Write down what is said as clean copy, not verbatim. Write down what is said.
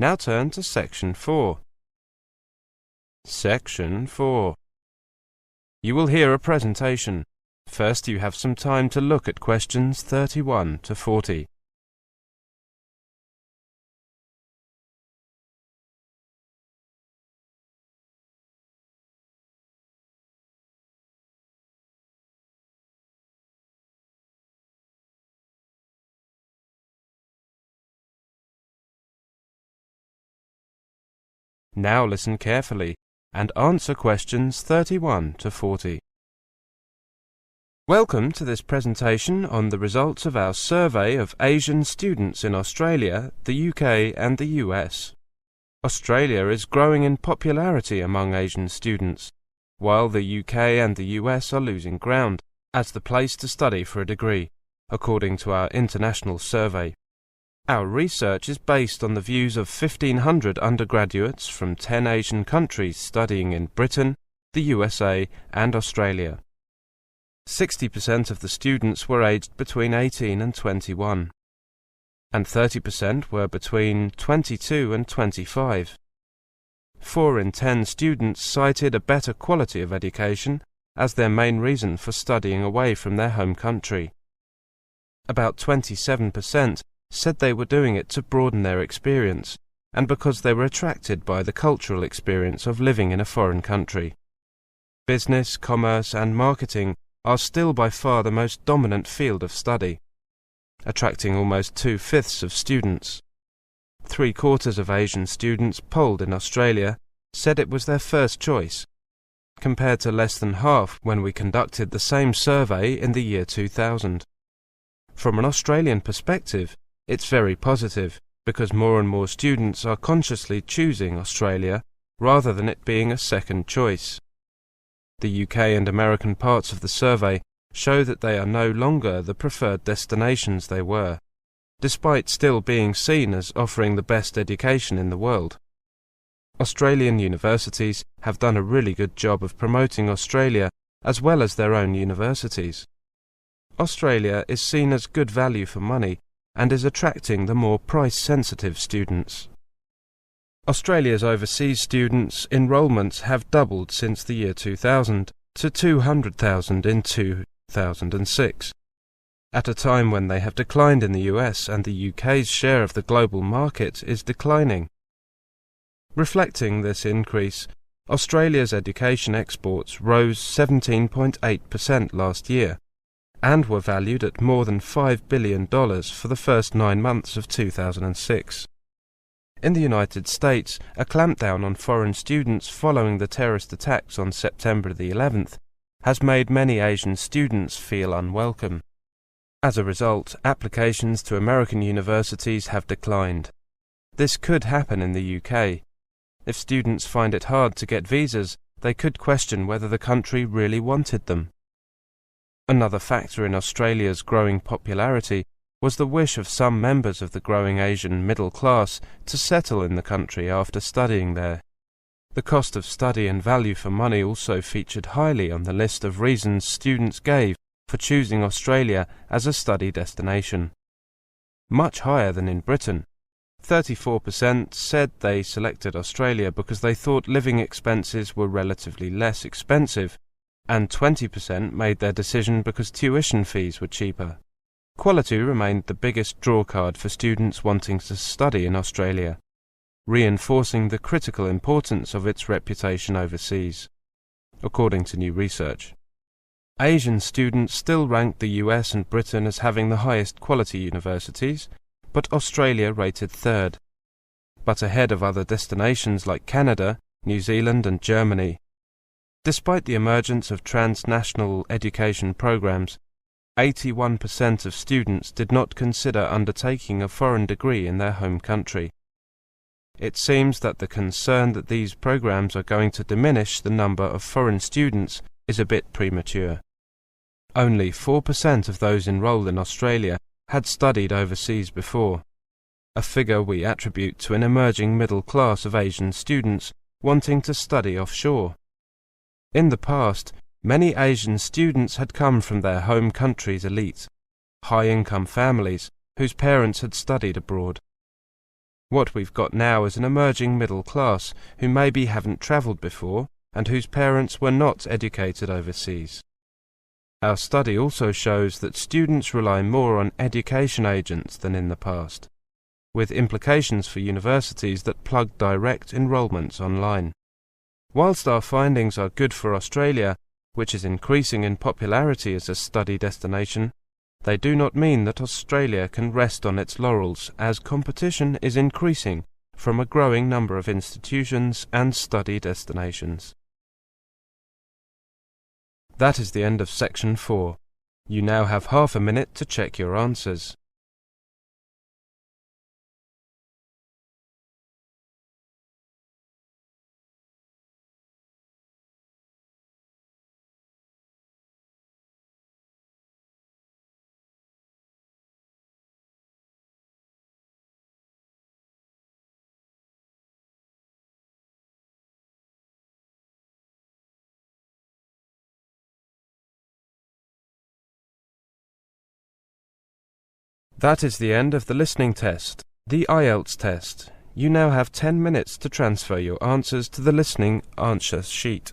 Now turn to Section 4. Section 4. You will hear a presentation. First, you have some time to look at questions 31 to 40. Now listen carefully and answer questions 31 to 40. Welcome to this presentation on the results of our survey of Asian students in Australia, the UK and the US. Australia is growing in popularity among Asian students, while the UK and the US are losing ground as the place to study for a degree, according to our international survey. Our research is based on the views of 1,500 undergraduates from 10 Asian countries studying in Britain, the USA and Australia. 60% of the students were aged between 18 and 21, and 30% were between 22 and 25. 4 in 10 students cited a better quality of education as their main reason for studying away from their home country. About 27% said they were doing it to broaden their experience, and because they were attracted by the cultural experience of living in a foreign country. Business, commerce and marketing are still by far the most dominant field of study, attracting almost 2/5 of students. 3/4 of Asian students polled in Australia said it was their first choice, compared to less than half when we conducted the same survey in the year 2000. From an Australian perspective, it's very positive, because more and more students are consciously choosing Australia rather than it being a second choice. The UK and American parts of the survey show that they are no longer the preferred destinations they were, despite still being seen as offering the best education in the world. Australian universities have done a really good job of promoting Australia as well as their own universities. Australia is seen as good value for money and is attracting the more price-sensitive students. Australia's overseas students' enrolments have doubled since the year 2000 to 200,000 in 2006, at a time when they have declined in the US and the UK's share of the global market is declining. Reflecting this increase, Australia's education exports rose 17.8% last year, and were valued at more than $5 billion for the first 9 months of 2006. In the United States, a clampdown on foreign students following the terrorist attacks on September the 11th has made many Asian students feel unwelcome. As a result, applications to American universities have declined. This could happen in the UK. If students find it hard to get visas, they could question whether the country really wanted them. Another factor in Australia's growing popularity was the wish of some members of the growing Asian middle class to settle in the country after studying there. The cost of study and value for money also featured highly on the list of reasons students gave for choosing Australia as a study destination. Much higher than in Britain. 34% said they selected Australia because they thought living expenses were relatively less expensive, and 20% made their decision because tuition fees were cheaper. Quality remained the biggest drawcard for students wanting to study in Australia, reinforcing the critical importance of its reputation overseas, according to new research. Asian students still ranked the US and Britain as having the highest quality universities, but Australia rated third, but ahead of other destinations like Canada, New Zealand and Germany. Despite the emergence of transnational education programs, 81% of students did not consider undertaking a foreign degree in their home country. It seems that the concern that these programs are going to diminish the number of foreign students is a bit premature. Only 4% of those enrolled in Australia had studied overseas before, a figure we attribute to an emerging middle class of Asian students wanting to study offshore. In the past, many Asian students had come from their home country's elite, high-income families whose parents had studied abroad. What we've got now is an emerging middle class who maybe haven't travelled before and whose parents were not educated overseas. Our study also shows that students rely more on education agents than in the past, with implications for universities that plug direct enrolments online. Whilst our findings are good for Australia, which is increasing in popularity as a study destination, they do not mean that Australia can rest on its laurels, as competition is increasing from a growing number of institutions and study destinations. That is the end of section 4. You now have half a minute to check your answers. That is the end of the listening test, the IELTS test. You now have 10 minutes to transfer your answers to the listening answer sheet.